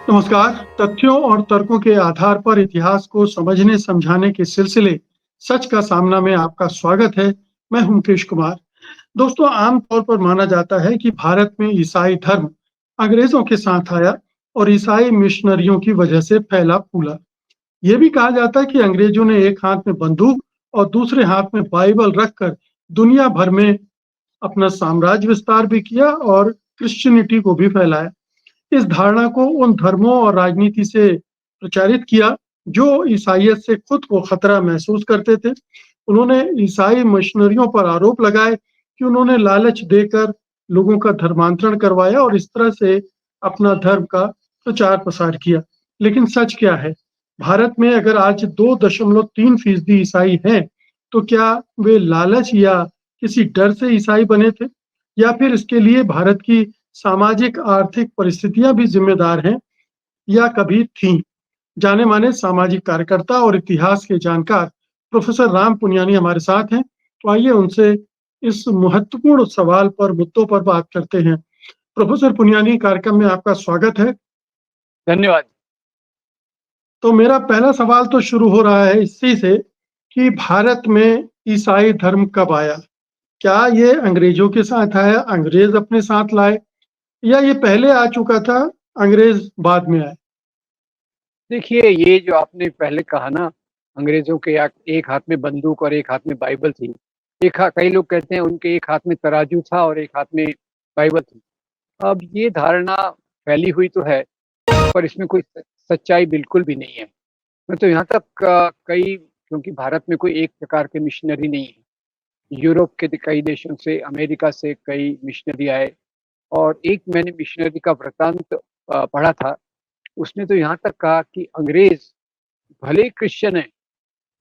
नमस्कार। तथ्यों और तर्कों के आधार पर इतिहास को समझने समझाने के सिलसिले सच का सामना में आपका स्वागत है। मैं हूं मुकेश कुमार। दोस्तों, आमतौर पर माना जाता है कि भारत में ईसाई धर्म अंग्रेजों के साथ आया और ईसाई मिशनरियों की वजह से फैला फूला। ये भी कहा जाता है कि अंग्रेजों ने एक हाथ में बंदूक और दूसरे हाथ में बाइबल रखकर दुनिया भर में अपना साम्राज्य विस्तार भी किया और क्रिश्चियनिटी को भी फैलाया। इस धारणा को उन धर्मों और राजनीति से प्रचारित किया जो ईसाइयत से खुद को खतरा महसूस करते थे। उन्होंने ईसाई मिशनरियों पर आरोप लगाए कि उन्होंने लालच देकर लोगों का धर्मांतरण करवाया और इस तरह से अपना धर्म का प्रचार प्रसार किया। लेकिन सच क्या है? भारत में अगर आज 2.3% ईसाई हैं, तो क्या वे लालच या किसी डर से ईसाई बने थे, या फिर इसके लिए भारत की सामाजिक आर्थिक परिस्थितियां भी जिम्मेदार हैं या कभी थीं? जाने-माने सामाजिक कार्यकर्ता और इतिहास के जानकार प्रोफेसर राम पुनियानी हमारे साथ हैं। तो आइए उनसे इस महत्वपूर्ण सवाल पर, मुद्दों पर बात करते हैं। प्रोफेसर पुनियानी, कार्यक्रम में आपका स्वागत है। धन्यवाद। तो मेरा पहला सवाल तो शुरू हो रहा है इसी से कि भारत में ईसाई धर्म कब आया? क्या ये अंग्रेजों के साथ आया, अंग्रेज अपने साथ लाए, या ये पहले आ चुका था, अंग्रेज बाद में आए? देखिए, ये जो आपने पहले कहा ना, अंग्रेज़ों के एक हाथ में बंदूक और एक हाथ में बाइबल थी। कई लोग कहते हैं उनके एक हाथ में तराजू था और एक हाथ में बाइबल थी। अब ये धारणा फैली हुई तो है, पर इसमें कोई सच्चाई बिल्कुल भी नहीं है। मैं तो यहाँ तक क्योंकि भारत में कोई एक प्रकार के मिशनरी नहीं है। यूरोप के कई देशों से, अमेरिका से कई मिशनरी आए और एक मैंने मिशनरी का वृत्तांत पढ़ा था। उसने तो यहाँ तक कहा कि अंग्रेज़ भले ही क्रिश्चियन हैं,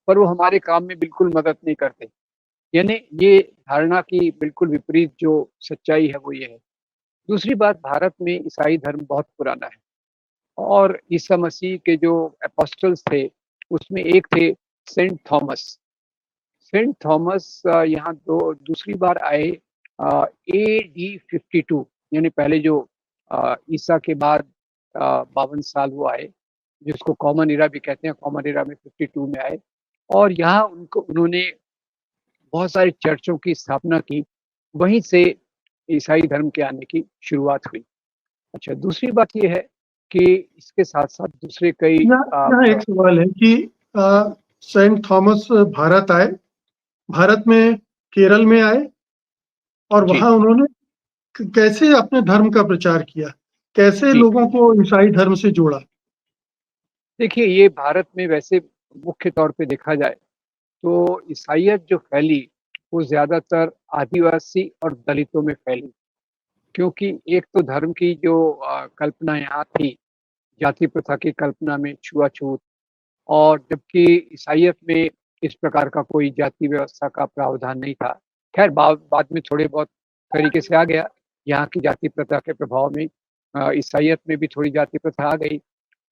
पर वो हमारे काम में बिल्कुल मदद नहीं करते। यानी ये धारणा की बिल्कुल विपरीत जो सच्चाई है वो ये है। दूसरी बात, भारत में ईसाई धर्म बहुत पुराना है और ईसा मसीह के जो एपोस्टल्स थे, उसमें एक थे सेंट थॉमस। सेंट थॉमस यहाँ दूसरी बार आए एडी 52, यानी पहले जो ईसा के बाद 52 साल वो आए, जिसको कॉमन एरा भी कहते हैं। कॉमन एरा में 52 में आए और यहाँ उन्होंने बहुत सारे चर्चों की स्थापना की। वहीं से ईसाई धर्म के आने की शुरुआत हुई। अच्छा, दूसरी बात ये है कि इसके साथ-साथ दूसरे कई यहाँ एक सवाल है कि सेंट थॉमस भारत आए, भारत में केरल में आए और जी, वहाँ उन्होंने कैसे अपने धर्म का प्रचार किया? कैसे जी। लोगों को ईसाई धर्म से जोड़ा? देखिए, ये भारत में वैसे मुख्य तौर पे देखा जाए तो ईसाइयत जो फैली, वो ज़्यादातर आदिवासी और दलितों में फैली। क्योंकि एक तो धर्म की जो कल्पना यहाँ थी, जाति प्रथा की कल्पना में छुआ-छूत, और जबकि ईसाइयत में इस प्रकार का कोई जाति व्यवस्था का प्रावधान नहीं था। ख़ैर बाद में थोड़े बहुत तरीके से आ गया, यहाँ की जाति प्रथा के प्रभाव में ईसाइयत में भी थोड़ी जाति प्रथा आ गई।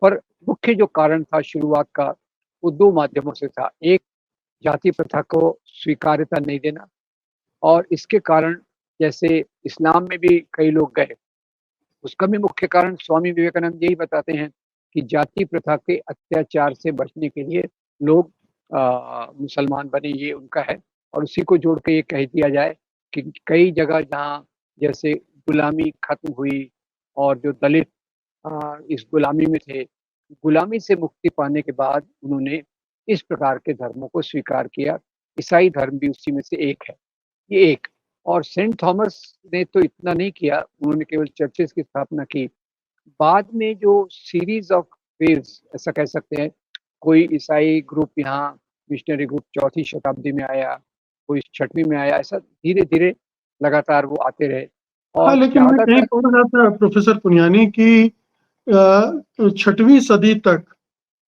पर मुख्य जो कारण था शुरुआत का, वो 2 माध्यमों से था। एक, जाति प्रथा को स्वीकार्यता नहीं देना, और इसके कारण जैसे इस्लाम में भी कई लोग गए। उसका भी मुख्य कारण स्वामी विवेकानंद यही बताते हैं कि जाति प्रथा के अत्याचार से बचने के लिए लोग मुसलमान बने, ये उनका है। और उसी को जोड़ के ये कह दिया जाए कि कई जगह जहाँ जैसे गुलामी खत्म हुई और जो दलित इस गुलामी में थे, गुलामी से मुक्ति पाने के बाद उन्होंने इस प्रकार के धर्मों को स्वीकार किया। ईसाई धर्म भी उसी में से एक है। ये एक। और सेंट थॉमस ने तो इतना नहीं किया, उन्होंने केवल चर्चेज़ की स्थापना की। बाद में जो सीरीज़ ऑफ वेव्स ऐसा कह सकते हैं, कोई ईसाई ग्रुप यहाँ, मिशनरी ग्रुप 4वीं शताब्दी में आया, कोई 6वीं में आया, ऐसा धीरे-धीरे लगातार वो आते रहे हाँ, और लेकिन मैं कहीं ज़्यादातर। पढ़ रहा था प्रोफेसर पुनियानी कि 6वीं सदी तक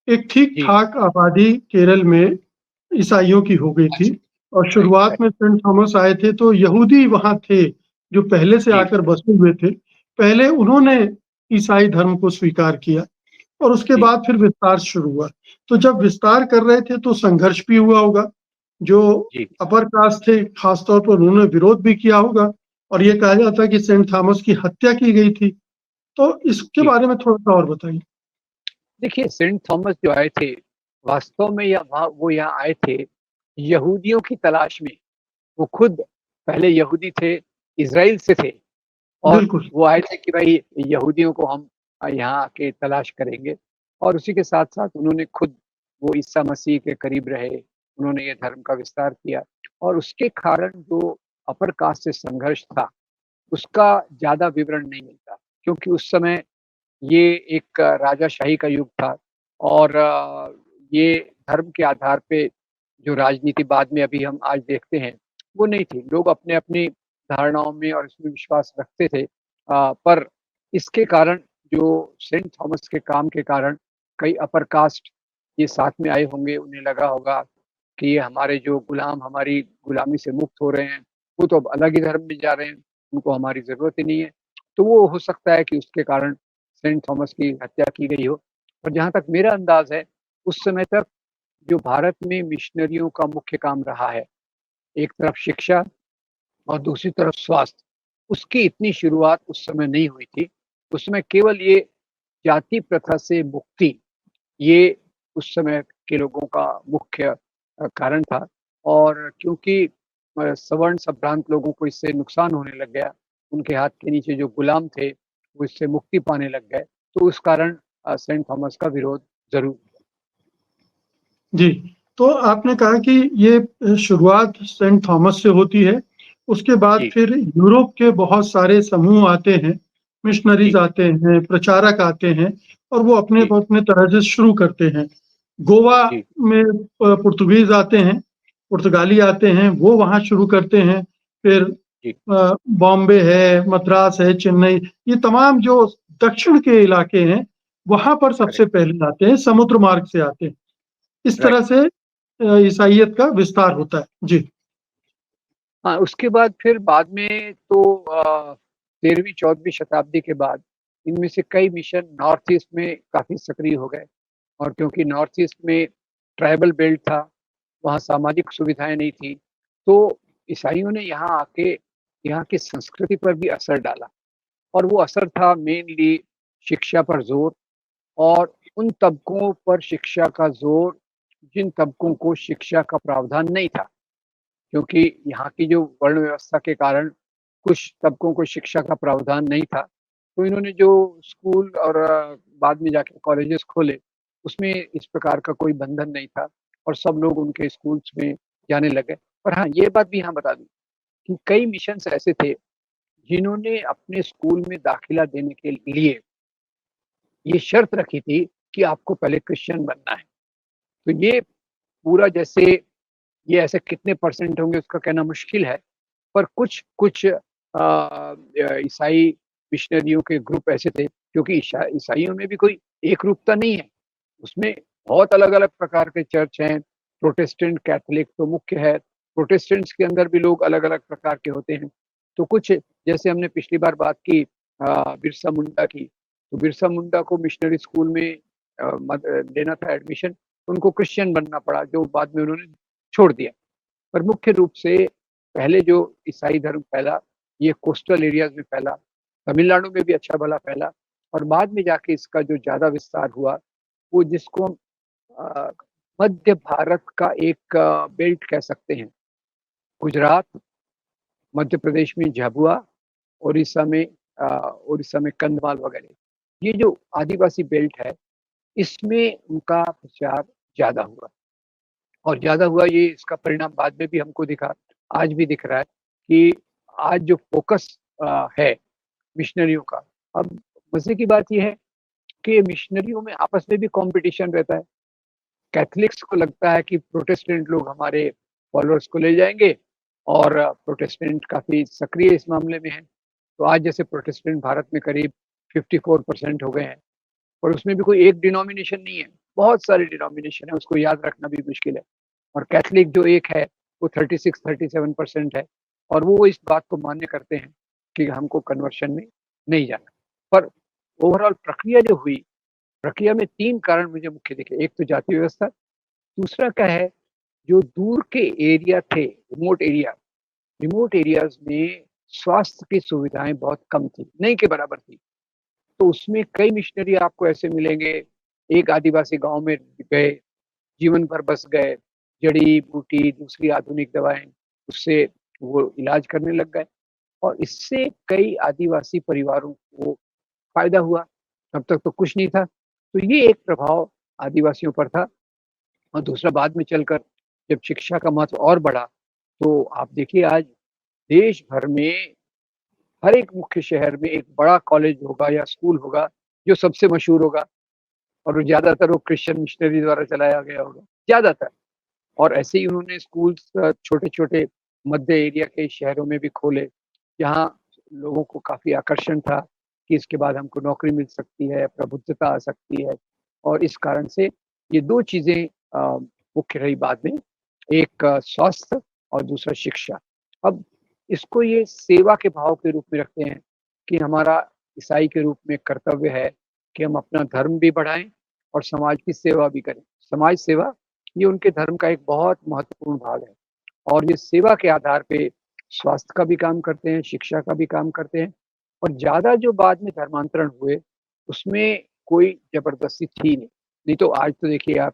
एक जी, ठीक-ठाक आबादी केरल में ईसाइयों की हो गई थी अच्छा, और राइट, शुरुआत राइट। में सेंट थॉमस आए थे तो यहूदी वहाँ थे, जो पहले से जी, आकर बसे हुए थे। पहले उन्होंने ईसाई धर्म को स्वीकार किया और उसके जी, बाद फिर विस्तार शुरू हुआ। तो जब विस्तार कर रहे थे तो संघर्ष भी हुआ होगा। जो जी। अपर कास्ट थे, खास तौर पर उन्होंने विरोध भी किया होगा और ये कहा जाता है कि सेंट थॉमस की हत्या की गई थी। तो इसके जी। बारे में थोड़ा-सा और बताइए? देखिए सेंट थॉमस जो आए थे, वास्तव में या वहाँ वो यहाँ आए थे यहूदियों की तलाश में। वो खुद पहले यहूदी थे, इज़राइल से थे और बिल्कुल। वो आए थे कि भाई यहूदियों को हम यहाँ आके तलाश करेंगे और उसी के साथ-साथ उन्होंने खुद वो ईसा मसीह के करीब रहे, उन्होंने ये धर्म का विस्तार किया और उसके कारण जो अपर कास्ट से संघर्ष था, उसका ज़्यादा विवरण नहीं मिलता क्योंकि उस समय ये एक राजाशाही का युग था और ये धर्म के आधार पे जो राजनीति बाद में अभी हम आज देखते हैं, वो नहीं थी। लोग अपनी-अपनी धारणाओं में और इसमें विश्वास रखते थे। पर इसके कारण जो सेंट थॉमस के काम के कारण कई अपर कास्ट ये साथ में आए होंगे, उन्हें लगा होगा कि ये हमारे जो गुलाम हमारी गुलामी से मुक्त हो रहे हैं, वो तो अब अलग ही धर्म में जा रहे हैं, उनको हमारी ज़रूरत ही नहीं है। तो वो हो सकता है कि उसके कारण सेंट थॉमस की हत्या की गई हो। और जहाँ तक मेरा अंदाज़ है, उस समय तक जो भारत में मिशनरियों का मुख्य काम रहा है, एक तरफ शिक्षा और दूसरी तरफ स्वास्थ्य, उसकी इतनी शुरुआत उस समय नहीं हुई थी। उस समय केवल ये जाति प्रथा से मुक्ति, ये उस समय के लोगों का मुख्य कारण था और क्योंकि सवर्ण संभ्रांत लोगों को इससे नुकसान होने लग गया, उनके हाथ के नीचे जो गुलाम थे, वो इससे मुक्ति पाने लग गए, तो उस कारण सेंट थॉमस का विरोध ज़रूर जी, तो आपने कहा कि ये शुरुआत सेंट थॉमस से होती है, उसके बाद जी, फिर यूरोप के बहुत सारे समूह आते हैं, मिशनरीज़ जी, आते हैं, प्रचारक आते हैं और वो जी, अपने-अपने तरह से शुरू करते हैं। गोवा जी, में पुर्तगीज़ आते हैं, पुर्तगाली आते हैं, वो वहाँ शुरू करते हैं। फिर जी, बॉम्बे है, मद्रास है, चेन्नई, ये तमाम जो दक्षिण के इलाके हैं, वहाँ पर सबसे करेक्ट, पहले आते हैं, समुद्र मार्ग से आते हैं। इस राइट। तरह से ईसाइयत का विस्तार होता है। जी, हाँ, उसके बाद फिर बाद में तो 13वीं-14वीं शताब्दी के बाद इनमें से कई मिशन नॉर्थ ईस्ट में काफ़ी सक्रिय हो गए और क्योंकि नॉर्थ ईस्ट में ट्राइबल बेल्ट था, वहाँ सामाजिक सुविधाएँ नहीं थी, तो ईसाइयों ने यहाँ आके यहाँ की संस्कृति पर भी असर डाला और वो असर था मेनली शिक्षा पर ज़ोर और उन तबकों पर शिक्षा का ज़ोर, जिन तबकों को शिक्षा का प्रावधान नहीं था। क्योंकि यहाँ की जो वर्ण व्यवस्था के कारण कुछ तबकों को शिक्षा का प्रावधान नहीं था, तो इन्होंने जो स्कूल और बाद में जाके कॉलेजेस खोले, उसमें इस प्रकार का कोई बंधन नहीं था और सब लोग उनके स्कूल्स में जाने लगे। पर हाँ, ये बात भी यहाँ बता दूँ कि कई मिशन्स ऐसे थे, जिन्होंने अपने स्कूल में दाखिला देने के लिए ये शर्त रखी थी कि आपको पहले क्रिश्चियन बनना है। तो ये पूरा जैसे ये ऐसे कितने परसेंट होंगे उसका कहना मुश्किल है। पर कुछ ईसाई मिशनरियों के ग्रुप ऐसे थे क्योंकि ईसाइयों में भी कोई एकरूपता नहीं है। उसमें बहुत अलग-अलग प्रकार के चर्च हैं, प्रोटेस्टेंट, कैथोलिक तो मुख्य है। प्रोटेस्टेंट्स के अंदर भी लोग अलग-अलग प्रकार के होते हैं। तो कुछ जैसे हमने पिछली बार बात की बिरसा मुंडा की, तो बिरसा मुंडा को मिशनरी स्कूल में लेना था एडमिशन, उनको क्रिश्चियन बनना पड़ा जो बाद में उन्होंने छोड़ दिया। पर मुख्य रूप से पहले जो ईसाई धर्म फैला, ये कोस्टल एरियाज़ में फैला, तमिलनाडु में भी अच्छा-भला फैला और बाद में जाके इसका जो ज़्यादा विस्तार हुआ, वो जिसको हम अ, मध्य भारत का एक बेल्ट कह सकते हैं। गुजरात, मध्य प्रदेश में झाबुआ, उड़ीसा में कंधमाल वगैरह। ये जो आदिवासी बेल्ट है, इसमें उनका प्रचार ज़्यादा हुआ। और ज़्यादा हुआ ये इसका परिणाम बाद में भी हमको दिखा, आज भी दिख रहा है कि आज जो फ़ोकस है मिशनरियों का, अब मज़े की बात ये है कि मिशनरियों में आपस में भी कॉम्पिटिशन रहता है। कैथोलिक्स को लगता है कि प्रोटेस्टेंट लोग हमारे फॉलोअर्स को ले जाएँगे और प्रोटेस्टेंट काफ़ी सक्रिय इस मामले में हैं। तो आज जैसे प्रोटेस्टेंट भारत में करीब 54% हो गए हैं और उसमें भी कोई एक डिनोमिनेशन नहीं है, बहुत सारे डिनोमिनेशन है, उसको याद रखना भी मुश्किल है। और कैथोलिक जो एक है, वो 36-37% है और वो इस बात को मान्य करते हैं कि हमको कन्वर्शन में नहीं जाना। पर ओवरऑल प्रक्रिया जो हुई, प्रक्रिया में 3 कारण मुझे मुख्य दिखे। एक तो जाति व्यवस्था, दूसरा क्या है, जो दूर के एरिया थे, रिमोट एरियाज़ में स्वास्थ्य की सुविधाएँ बहुत कम थी, नहीं के बराबर थी। तो उसमें कई मिशनरी आपको ऐसे मिलेंगे एक आदिवासी गाँव में गए, जीवन भर बस गए, जड़ी-बूटी, दूसरी आधुनिक दवाएँ, उससे वो इलाज करने लग गए और इससे कई आदिवासी परिवारों को फ़ायदा हुआ, तब तक तो कुछ नहीं था। तो ये एक प्रभाव आदिवासियों पर था और दूसरा बाद में चलकर जब शिक्षा का महत्व और बढ़ा, तो आप देखिए आज देश भर में हर एक मुख्य शहर में एक बड़ा कॉलेज होगा या स्कूल होगा, जो सबसे मशहूर होगा और वो ज़्यादातर वो क्रिश्चियन मिशनरी द्वारा चलाया गया होगा, ज़्यादातर। और ऐसे ही उन्होंने स्कूल्स छोटे-छोटे मध्य एरिया के शहरों में भी खोले, जहाँ लोगों को काफ़ी आकर्षण था कि इसके बाद हमको नौकरी मिल सकती है, प्रबुद्धता आ सकती है और इस कारण से ये 2 चीज़ें मुख्य रही बाद में, एक स्वास्थ्य और दूसरा शिक्षा। अब इसको ये सेवा के भाव के रूप में रखते हैं कि हमारा ईसाई के रूप में कर्तव्य है कि हम अपना धर्म भी बढ़ाएँ और समाज की सेवा भी करें। समाज सेवा ये उनके धर्म का एक बहुत महत्वपूर्ण भाग है और ये सेवा के आधार पे स्वास्थ्य का भी काम करते हैं, शिक्षा का भी काम करते हैं और ज़्यादा जो बाद में धर्मांतरण हुए, उसमें कोई ज़बरदस्ती थी नहीं। नहीं तो आज तो देखिए आप,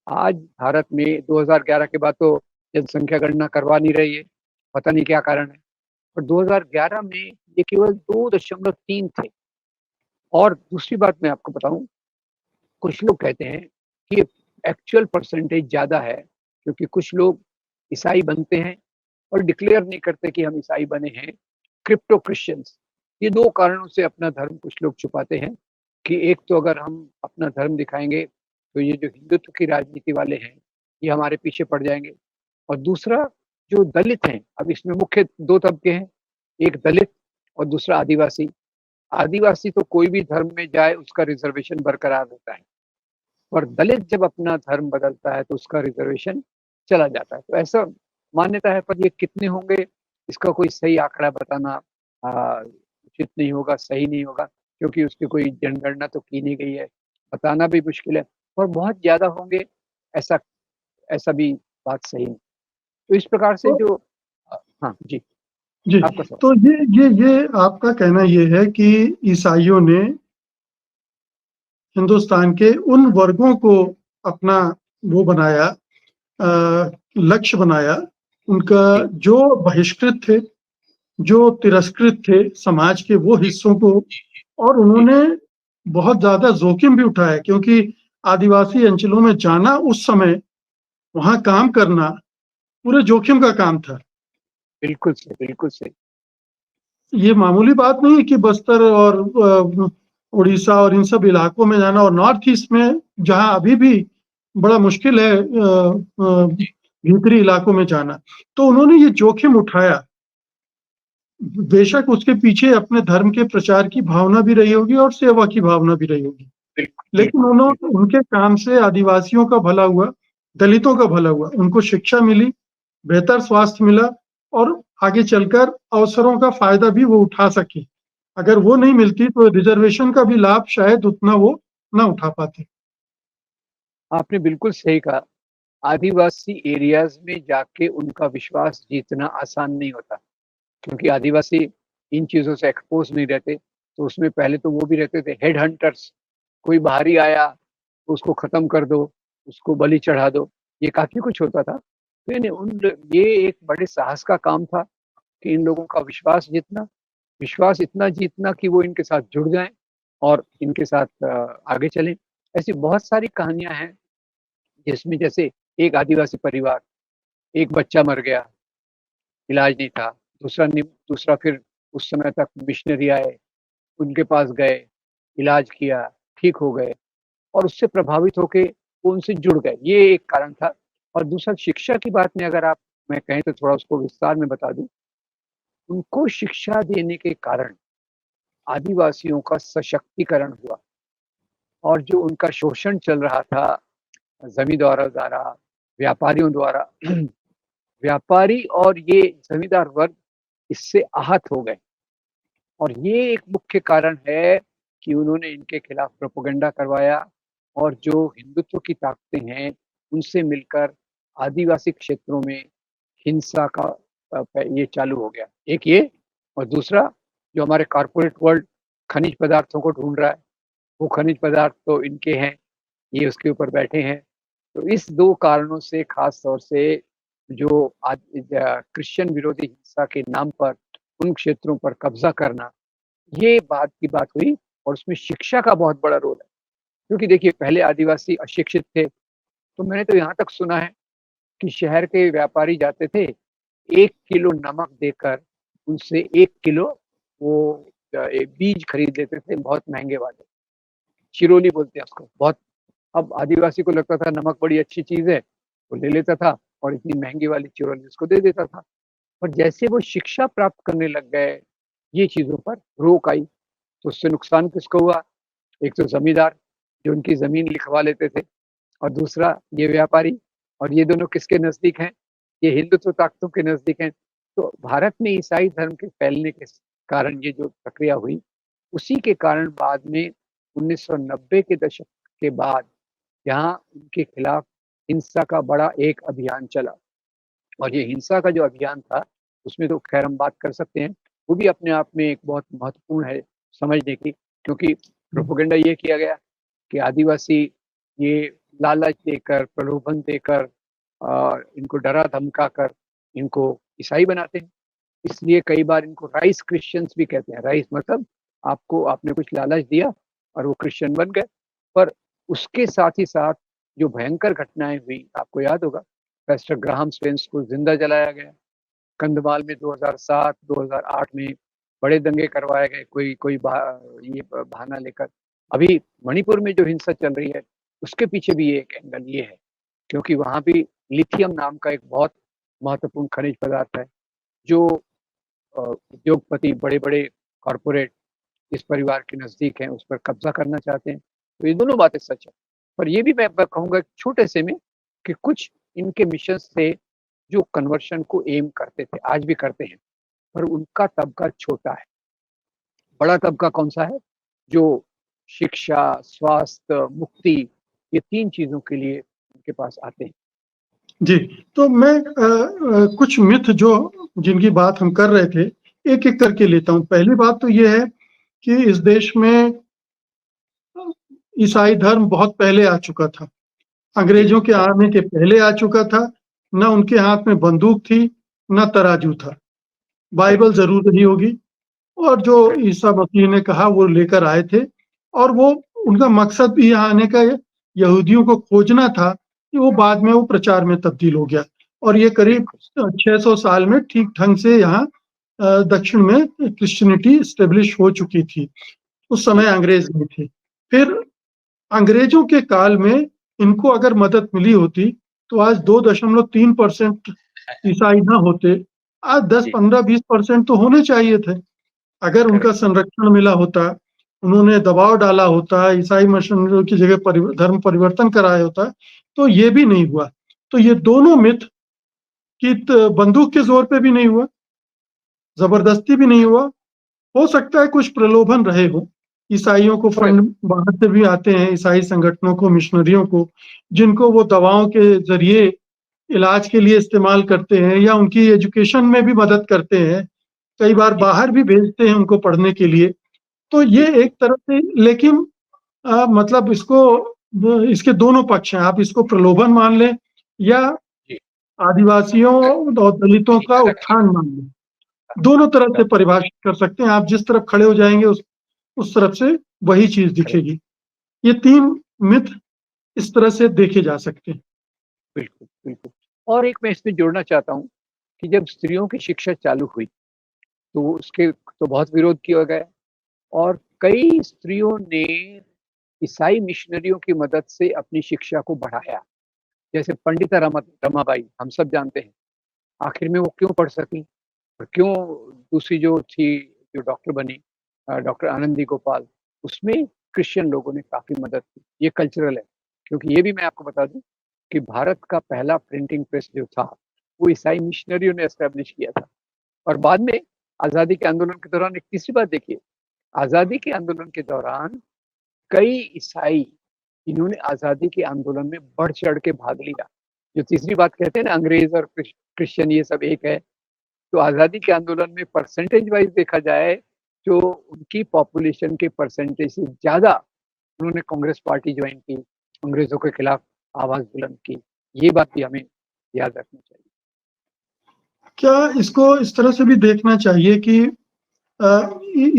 आज भारत में 2011 के बाद तो जनसंख्या गणना करवा नहीं रही है, पता नहीं क्या कारण है। और 2011 में ये केवल 2.3 थे और दूसरी बात मैं आपको बताऊँ, कुछ लोग कहते हैं कि एक्चुअल परसेंटेज ज़्यादा है, क्योंकि कुछ लोग ईसाई बनते हैं और डिक्लेयर नहीं करते कि हम ईसाई बने हैं, क्रिप्टो क्रिश्चियंस। ये 2 कारणों से अपना धर्म कुछ लोग छुपाते हैं कि एक तो अगर हम अपना धर्म दिखाएँगे, तो ये जो हिंदुत्व की राजनीति वाले हैं, ये हमारे पीछे पड़ जाएँगे और दूसरा जो दलित हैं, अब इसमें मुख्य 2 तबके हैं, एक दलित और दूसरा आदिवासी। आदिवासी तो कोई भी धर्म में जाए उसका रिज़र्वेशन बरकरार रहता है। और दलित जब अपना धर्म बदलता है तो उसका रिज़र्वेशन चला जाता है। तो ऐसा मान्यता है, पर ये कितने होंगे इसका कोई सही आँकड़ा बताना उचित नहीं होगा, सही नहीं होगा, क्योंकि उसकी कोई जनगणना तो की नहीं गई है, बताना भी मुश्किल है और बहुत ज़्यादा होंगे ऐसा ऐसा भी बात सही नहीं। तो इस प्रकार से तो जो हाँ जी, जी, आपका सवाल। तो ये आपका कहना ये है कि ईसाइयों ने हिंदुस्तान के उन वर्गों को अपना वो बनाया, लक्ष्य बनाया, उनका जी, जो बहिष्कृत थे, जो तिरस्कृत थे समाज के वो जी, हिस्सों को, और जी, उन्होंने बहुत ज़्यादा जोखिम भी उठाया, क्योंकि आदिवासी अंचलों में जाना उस समय, वहाँ काम करना पूरे जोखिम का काम था। बिल्कुल सही, बिल्कुल सही। ये मामूली बात नहीं है कि बस्तर और उड़ीसा और इन सब इलाकों में जाना, और नॉर्थ ईस्ट में जहाँ अभी भी बड़ा मुश्किल है जी, भीतरी इलाकों में जाना। तो उन्होंने ये जोखिम उठाया। बेशक उसके पीछे अपने धर्म के प्रचार की भावना भी रही होगी और सेवा की भावना भी रही होगी। बिल्कुल, लेकिन बिल्कुल, बिल्कुल। उनके काम से आदिवासियों का भला हुआ, दलितों का भला हुआ, उनको शिक्षा मिली, बेहतर स्वास्थ्य मिला और आगे चलकर अवसरों का फ़ायदा भी वो उठा सके। अगर वो नहीं मिलती तो रिज़र्वेशन का भी लाभ शायद उतना वो ना उठा पाते। आपने बिल्कुल सही कहा। आदिवासी एरियाज़ में जाके उनका विश्वास जीतना आसान नहीं होता, क्योंकि आदिवासी इन चीज़ों से एक्सपोज़ नहीं रहते, तो उसमें पहले तो वो भी रहते थे हेड हंटर्स, कोई बाहरी आया, तो उसको ख़त्म कर दो, उसको बलि चढ़ा दो, ये काफ़ी कुछ होता था। तो यानी ये एक बड़े साहस का काम था कि इन लोगों का विश्वास जीतना, विश्वास इतना जीतना कि वो इनके साथ जुड़ जाएँ और इनके साथ आगे चलें। ऐसी बहुत सारी कहानियाँ हैं, जिसमें जैसे एक आदिवासी परिवार, एक बच्चा मर गया, इलाज नहीं था, दूसरा फिर उस समय तक मिशनरी आए, उनके पास गए, इलाज किया, ठीक हो गए और उससे प्रभावित होके वो उनसे जुड़ गए, ये एक कारण था। और दूसरा शिक्षा की बात में अगर आप मैं कहें तो थोड़ा उसको विस्तार में बता दूँ, उनको शिक्षा देने के कारण आदिवासियों का सशक्तिकरण हुआ और जो उनका शोषण चल रहा था ज़मींदारों द्वारा, व्यापारियों द्वारा, व्यापारी और ये ज़मींदार वर्ग इससे आहत हो गए और ये एक मुख्य कारण है कि उन्होंने इनके खिलाफ प्रोपेगेंडा करवाया और जो हिंदुत्व की ताकतें हैं, उनसे मिलकर आदिवासी क्षेत्रों में हिंसा का ये चालू हो गया। एक ये और दूसरा जो हमारे कॉर्पोरेट वर्ल्ड खनिज पदार्थों को ढूँढ रहा है, वो खनिज पदार्थ तो इनके हैं, ये उसके ऊपर बैठे हैं। तो इस 2 कारणों से ख़ास तौर से जो आज क्रिश्चियन विरोधी हिंसा के नाम पर उन क्षेत्रों पर कब्ज़ा करना, ये बात की बात हुई और उसमें शिक्षा का बहुत बड़ा रोल है। क्योंकि देखिए पहले आदिवासी अशिक्षित थे, तो मैंने तो यहाँ तक सुना है कि शहर के व्यापारी जाते थे, 1 किलो नमक देकर उनसे 1 किलो वो बीज खरीद लेते थे बहुत महँगे वाले, चिरोली बोलते हैं उसको, बहुत। अब आदिवासी को लगता था नमक बड़ी अच्छी चीज़ है, वो ले लेता था और इतनी महँगी वाली चिरोली उसको दे देता था। और जैसे वो शिक्षा प्राप्त करने लग गए, ये चीज़ों पर रोक आई, तो उससे नुकसान किसको हुआ? एक तो ज़मींदार, जो उनकी ज़मीन लिखवा लेते थे और दूसरा ये व्यापारी, और ये दोनों किसके नज़दीक हैं? ये हिंदुत्व ताकतों के नज़दीक हैं। तो भारत में ईसाई धर्म के फैलने के कारण ये जो प्रक्रिया हुई, उसी के कारण बाद में 1990 के दशक के बाद यहाँ उनके खिलाफ हिंसा का बड़ा एक अभियान चला। और ये हिंसा का जो अभियान था, उसमें तो ख़ैर हम बात कर सकते हैं, वो भी अपने आप में एक बहुत महत्वपूर्ण है समझने की, क्योंकि प्रोपेगेंडा ये किया गया कि आदिवासी ये लालच देकर, प्रलोभन देकर इनको डरा-धमका कर इनको ईसाई बनाते हैं। इसलिए कई बार इनको राइस क्रिश्चियंस भी कहते हैं। राइस मतलब आपने कुछ लालच दिया और वो क्रिश्चियन बन गए। पर उसके साथ ही साथ जो भयंकर घटनाएँ हुई, आपको याद होगा, पैस्टर ग्राहम स्पेंस को ज़िंदा जलाया गया। कंधमाल में 2007-2008 में बड़े दंगे करवाए गए, कोई कोई ये बहाना लेकर। अभी मणिपुर में जो हिंसा चल रही है, उसके पीछे भी एक एंगल ये है, क्योंकि वहाँ भी लिथियम नाम का एक बहुत महत्वपूर्ण खनिज पदार्थ है, जो उद्योगपति बड़े-बड़े कॉर्पोरेट इस परिवार के नज़दीक हैं, उस पर कब्ज़ा करना चाहते हैं। तो ये दोनों बातें सच हैं। पर ये भी मैं कहूँगा छोटे से में कि कुछ इनके मिशंस थे जो कन्वर्शन को एम करते थे, आज भी करते हैं, पर उनका तबका छोटा है। बड़ा तबका कौन-सा है? जो शिक्षा, स्वास्थ्य, मुक्ति, ये 3 चीज़ों के लिए उनके पास आते हैं। जी, तो मैं कुछ मिथ जो जिनकी बात हम कर रहे थे, एक-एक करके लेता हूँ। पहली बात तो ये है कि इस देश में ईसाई धर्म बहुत पहले आ चुका था। जी, अंग्रेजों के आने के पहले आ चुका था। ना उनके हाथ में बंदूक थी, ना तराजू था। सही, बाइबल ज़रूर रही होगी और जो राइट, ईसा मसीह ने कहा वो लेकर आए थे और वो उनका मकसद भी यहाँ आने का यहूदियों को खोजना था कि वो बाद में वो प्रचार में तब्दील हो गया और ये करीब बिल्कुल, 600 साल में ठीक ढंग से यहाँ दक्षिण में क्रिश्चियनिटी एस्टेब्लिश हो चुकी थी। उस समय जी, अंग्रेज नहीं थे। फिर अंग्रेजों के काल में इनको अगर मदद मिली होती, तो आज 2.3% ईसाई ना होते। आज 10, जी, 15, 20% तो होने चाहिए थे। अगर उनका करेक्ट, संरक्षण मिला होता, उन्होंने दबाव डाला होता, ईसाई मिशनरियों की जगह धर्म परिवर्तन कराया होता, तो ये भी नहीं हुआ। तो ये दोनों मिथ कि बंदूक के ज़ोर पे भी नहीं हुआ, ज़बरदस्ती भी नहीं हुआ, हो सकता है कुछ प्रलोभन रहे हों। ईसाइयों को करेक्ट, फंड बाहर से भी आते हैं, ईसाई संगठनों को, मिशनरियों को, जिनको वो दवाओं के ज़रिए इलाज के लिए इस्तेमाल करते हैं या उनकी एजुकेशन में भी मदद करते हैं। कई बार जी, बाहर भी भेजते हैं उनको पढ़ने के लिए। तो ये जी, एक तरफ से लेकिन मतलब इसको इसके दोनों पक्ष हैं। आप इसको प्रलोभन मान लें या जी, आदिवासियों और दलितों का हिंसा का उत्थान मान लें। दोनों तरफ से परिभाषित कर सकते हैं। आप जिस तरफ खड़े हो जाएँगे उस तरफ से वही चीज़ करेक्ट, दिखेगी। ये 3 मिथ इस तरह से देखे जा सकते हैं। बिल्कुल, बिल्कुल। और एक मैं इसमें जोड़ना चाहता हूँ कि जब स्त्रियों की शिक्षा चालू हुई, तो उसके तो बहुत विरोध किया गया और कई स्त्रियों ने ईसाई मिशनरियों की मदद से अपनी शिक्षा को बढ़ाया। जैसे पंडिता रमाबाई, हम सब जानते हैं। आखिर में वो क्यों पढ़ सकीं और क्यों दूसरी जो थी, जो डॉक्टर बनी, डॉक्टर आनंदी गोपाल, उसमें क्रिश्चियन लोगों ने काफ़ी मदद की। ये कल्चरल है, क्योंकि ये भी मैं आपको बता दूँ कि भारत का पहला प्रिंटिंग प्रेस जो था, वो ईसाई मिशनरियों ने एस्टेब्लिश किया था। और बाद में आज़ादी के आंदोलन के दौरान एक तीसरी बात देखिए, आज़ादी के आंदोलन के दौरान कई ईसाई, इन्होंने आज़ादी के आंदोलन में बढ़-चढ़ के भाग लिया। जो तीसरी बात कहते हैं ना, अंग्रेज़ और क्रिश्चियन ये सब एक है। तो आज़ादी के आंदोलन में परसेंटेज वाइज़ देखा जाए, जो उनकी पॉपुलेशन के परसेंटेज से ज़्यादा उन्होंने कांग्रेस पार्टी जॉइन की। अंग्रेजों के खिलाफ आवाज बुलंद की। ये बात भी हमें याद रखना चाहिए। क्या इसको इस तरह से भी देखना चाहिए कि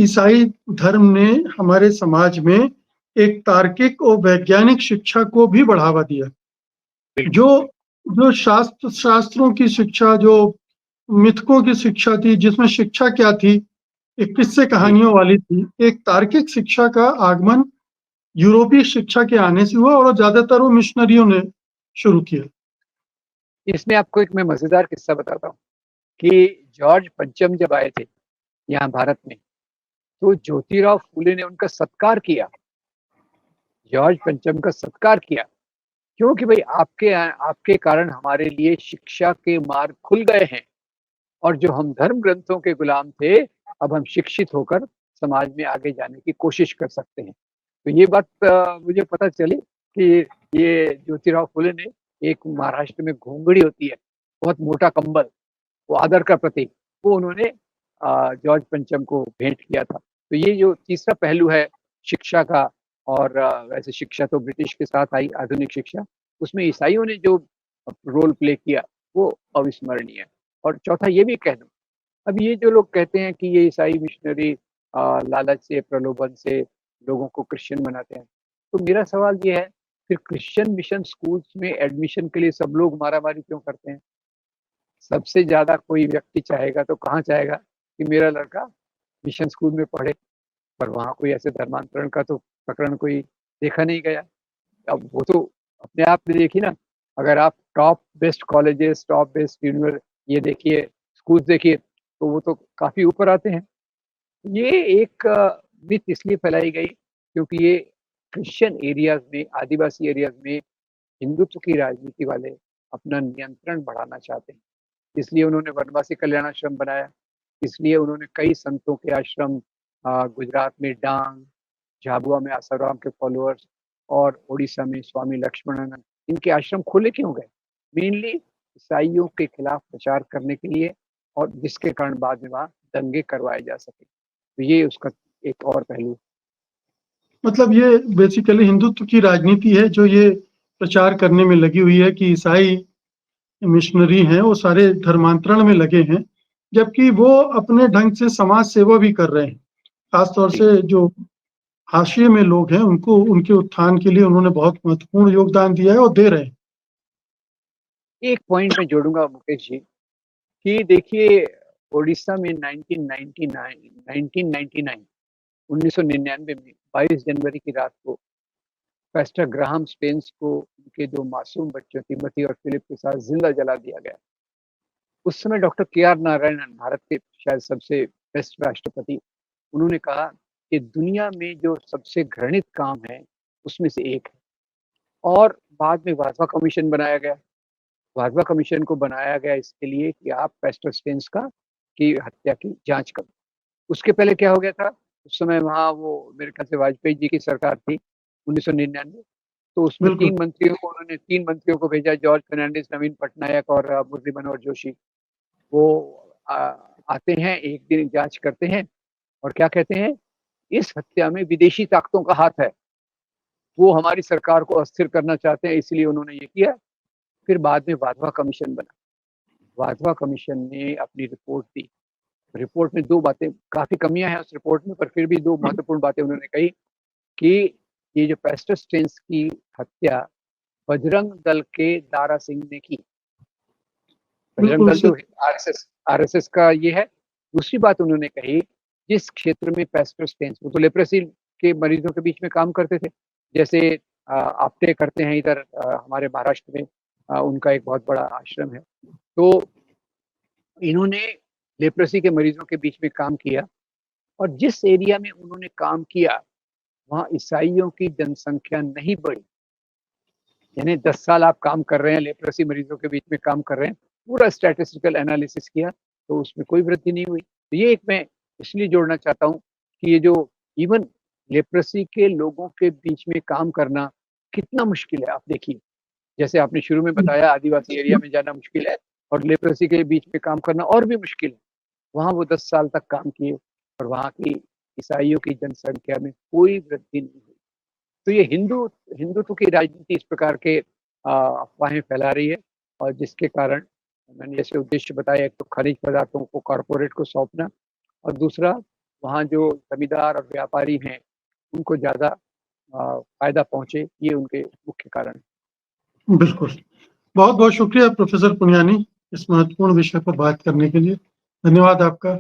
ईसाई धर्म ने हमारे समाज में एक तार्किक और वैज्ञानिक शिक्षा को भी बढ़ावा दिया, जो बिल्कुल। जो शास्त्रों की शिक्षा, जो मिथकों की शिक्षा थी, जिसमें शिक्षा क्या थी, एक किस्से जी, कहानियों वाली थी, एक तार्किक शिक्षा का आगमन यूरोपीय शिक्षा के आने से हुआ और ज्यादातर वो मिशनरियों ने शुरू किया। इसमें आपको एक मैं मजेदार किस्सा बताता हूँ कि जॉर्ज पंचम जब आए थे यहाँ भारत में, तो ज्योतिराव फूले ने उनका सत्कार किया। जॉर्ज पंचम का सत्कार किया, क्योंकि भाई आपके कारण हमारे लिए शिक्षा के मार्ग खुल गए हैं, और जो हम धर्म ग्रंथों के गुलाम थे, अब हम शिक्षित होकर समाज में आगे जाने की कोशिश कर सकते हैं। तो ये बात मुझे पता चली कि ये ज्योतिराव फुले ने, एक महाराष्ट्र में घोंगड़ी होती है, बहुत मोटा कंबल, वो आदर का प्रतीक, वो उन्होंने जॉर्ज पंचम को भेंट किया था। तो ये जो तीसरा पहलू है शिक्षा का, और वैसे शिक्षा तो ब्रिटिश के साथ आई, आधुनिक शिक्षा, उसमें ईसाइयों ने जो रोल प्ले किया, वो अविस्मरणीय है। और चौथा ये भी कह दूँ, अब ये जो लोग कहते हैं कि ये ईसाई मिशनरी लालच से, प्रलोभन से लोगों को क्रिश्चियन बनाते हैं, तो मेरा सवाल ये है, फिर क्रिश्चियन मिशन स्कूल्स में एडमिशन के लिए सब लोग मारा-मारी क्यों करते हैं? सबसे ज़्यादा कोई व्यक्ति चाहेगा तो कहाँ चाहेगा कि मेरा लड़का मिशन स्कूल में पढ़े, पर वहाँ कोई ऐसे धर्मांतरण का तो प्रकरण कोई देखा नहीं गया। अब वो तो अपने आप में देखिए ना, अगर आप top best colleges, top best ये देखिए, स्कूल्स देखिए, तो वो तो काफ़ी ऊपर आते हैं। ये एक मिथ इसलिए फैलाई गई क्योंकि ये क्रिश्चियन एरियाज़ में, आदिवासी एरियाज़ में हिंदुत्व की राजनीति वाले अपना नियंत्रण बढ़ाना चाहते हैं। इसलिए उन्होंने वनवासी कल्याण आश्रम बनाया, इसलिए उन्होंने कई संतों के आश्रम, गुजरात में डांग, झाबुआ में आसाराम के फॉलोअर्स, और ओडिशा में स्वामी लक्ष्मणानंद, इनके आश्रम खोले क्यों गए? मेनली ईसाइयों के खिलाफ प्रचार करने के लिए, और जिसके कारण बाद में वहाँ दंगे करवाए जा सके। तो ये उसका एक और पहलू। मतलब ये बेसिकली हिंदुत्व की राजनीति है जो ये प्रचार करने में लगी हुई है कि ईसाई मिशनरी हैं, वो सारे धर्मांतरण में लगे हैं, जबकि वो अपने ढंग से समाज सेवा भी कर रहे हैं। खासतौर जी, से जो हाशिए में लोग हैं, उनको उनके उत्थान के लिए उन्होंने बहुत महत्वपूर्ण योगदान दिया है और दे रहे हैं। एक पॉइंट मैं जोड़ूँगा मुकेश जी, कि देखिए ओडिशा में 1999 में 22 जनवरी की रात को पास्टर ग्राहम स्पेंस को उनके 2 मासूम बच्चों तिमोथी और फिलिप के साथ ज़िंदा जला दिया गया। उस समय डॉक्टर के.आर. नारायणन, भारत के शायद सबसे बेस्ट राष्ट्रपति, उन्होंने कहा कि दुनिया में जो सबसे घृणित काम है, उसमें से एक है। और बाद में वाधवा कमीशन बनाया गया। वाधवा कमीशन को बनाया गया इसके लिए कि आप पास्टर स्पेंस की हत्या की जाँच करो। उसके पहले क्या हो गया था, उस समय वहाँ वो मेरे ख्याल से वाजपेयी जी की सरकार थी, 1999, तो उसमें बिल्कुल, 3 मंत्रियों को भेजा, जॉर्ज फर्नांडिस, नवीन पटनायक और मुरली मनोहर जोशी। वो अ, आते हैं, एक दिन जाँच करते हैं, और क्या कहते हैं, इस हत्या में विदेशी ताकतों का हाथ है। वो हमारी सरकार को अस्थिर करना चाहते हैं, इसलिए उन्होंने ये किया। फिर बाद में वाधवा कमीशन बना। वाधवा कमीशन ने अपनी रिपोर्ट दी। रिपोर्ट में 2 बातें, काफ़ी कमियाँ हैं उस रिपोर्ट में, पर फिर भी 2 महत्वपूर्ण बातें उन्होंने कही कि ये जो पास्टर स्टेन्स की हत्या बजरंग दल के दारा सिंह ने की। बजरंग बिल्कुल दल सही। जो आरएसएस का ये है। दूसरी बात उन्होंने कही, जिस क्षेत्र में पास्टर स्टेन्स, वो तो लेप्रोसी के मरीजों के बीच में काम करते थे। जैसे आपटे करते हैं इधर हमारे महाराष्ट्र में, उनका एक बहुत बड़ा आश्रम है। तो इन्होंने लेप्रोसी के मरीजों के बीच में काम किया, और जिस एरिया में उन्होंने काम किया, वहाँ ईसाइयों की जनसंख्या नहीं बढ़ी। यानी 10 साल आप काम कर रहे हैं, लेप्रोसी मरीजों के बीच में काम कर रहे हैं, पूरा स्टैटिस्टिकल एनालिसिस किया, तो उसमें कोई वृद्धि नहीं हुई। तो ये एक मैं इसलिए जोड़ना चाहता हूँ कि ये जो इवन लेप्रोसी के लोगों के बीच में काम करना कितना मुश्किल है, आप देखिए। जैसे आपने शुरू में बताया आदिवासी एरिया में जाना मुश्किल है, और लेप्रोसी के बीच में काम करना और भी मुश्किल है। वहाँ वो 10 साल तक काम किए, और वहाँ की ईसाइयों की जनसंख्या में कोई वृद्धि नहीं हुई। तो ये हिंदुत्व की राजनीति इस प्रकार के अफ़वाहें फैला रही है और जिसके कारण मैंने जैसे उद्देश्य बताया, एक तो खनिज पदार्थों को कॉर्पोरेट को सौंपना और दूसरा वहाँ जो जमींदार और व्यापारी हैं, उनको ज़्यादा फ़ायदा पहुँचे, ये उनके मुख्य कारण हैं। बिल्कुल। बहुत-बहुत शुक्रिया प्रोफ़ेसर पुनियानी इस महत्वपूर्ण विषय पर बात करने के लिए। धन्यवाद आपका।